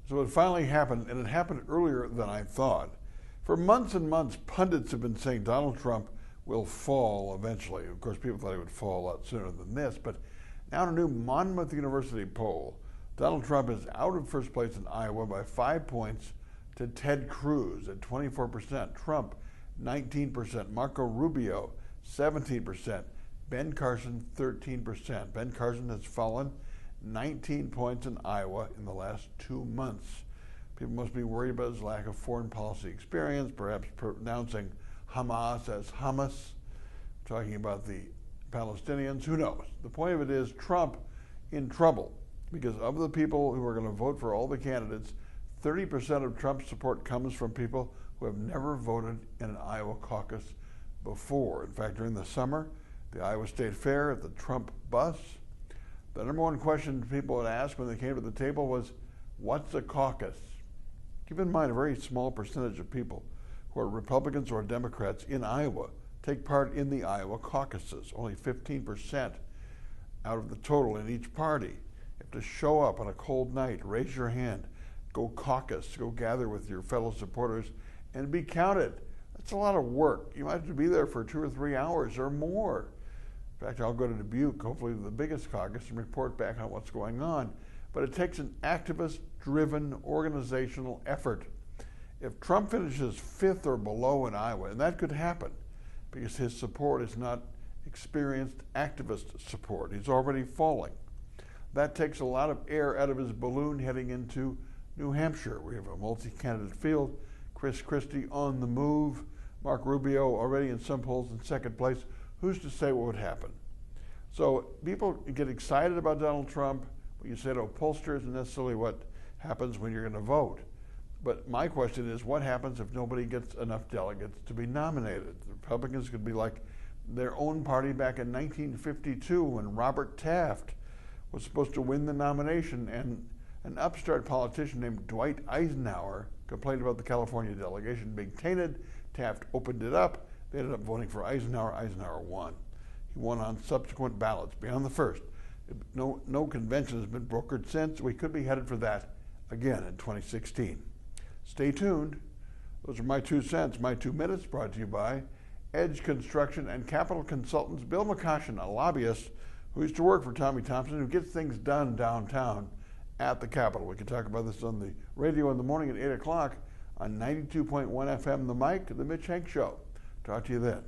So it finally happened, and it happened earlier than I thought. For months and months, pundits have been saying Donald Trump will fall eventually. Of course, people thought he would fall a lot sooner than this, but now in a new Monmouth University poll, Donald Trump is out of first place in Iowa by 5 points to Ted Cruz at 24%, Trump 19%, Marco Rubio 17%, Ben Carson 13%. Ben Carson has fallen 19 points in Iowa in the last 2 months. People must be worried about his lack of foreign policy experience, perhaps pronouncing Hamas as Hamas, talking about the Palestinians. Who knows? The point of it is Trump in trouble because of the people who are going to vote for all the candidates, 30% of Trump's support comes from people who have never voted in an Iowa caucus before. In fact, during the summer, the Iowa State Fair at the Trump bus, the number one question people would ask when they came to the table was, what's a caucus? Keep in mind, a very small percentage of people who are Republicans or Democrats in Iowa take part in the Iowa caucuses, only 15% out of the total in each party. You have to show up on a cold night, raise your hand, go caucus, go gather with your fellow supporters, and be counted. That's a lot of work. You might have to be there for 2 or 3 hours or more. In fact, I'll go to Dubuque, hopefully the biggest caucus, and report back on what's going on. But it takes an activist-driven organizational effort. If Trump finishes 5th or below in Iowa, and that could happen because his support is not experienced activist support, he's already falling. That takes a lot of air out of his balloon heading into New Hampshire. We have a multi-candidate field. Chris Christie on the move. Mark Rubio already in some polls in second place. Who's to say what would happen? So people get excited about Donald Trump, but you say to pollsters isn't necessarily what happens when you're going to vote. But my question is, what happens if nobody gets enough delegates to be nominated? The Republicans could be like their own party back in 1952 when Robert Taft was supposed to win the nomination, and an upstart politician named Dwight Eisenhower complained about the California delegation being tainted. Taft opened it up. They ended up voting for Eisenhower. Eisenhower won. He won on subsequent ballots beyond the first. No convention has been brokered since. We could be headed for that again in 2016. Stay tuned. Those are my 2 cents, my 2 minutes, brought to you by Edge Construction and Capital Consultants. Bill McCoshen, a lobbyist who used to work for Tommy Thompson, who gets things done downtown at the Capitol. We can talk about this on the radio in the morning at 8 o'clock on 92.1 FM, The Mic, The Mitch Henck Show. Talk to you then.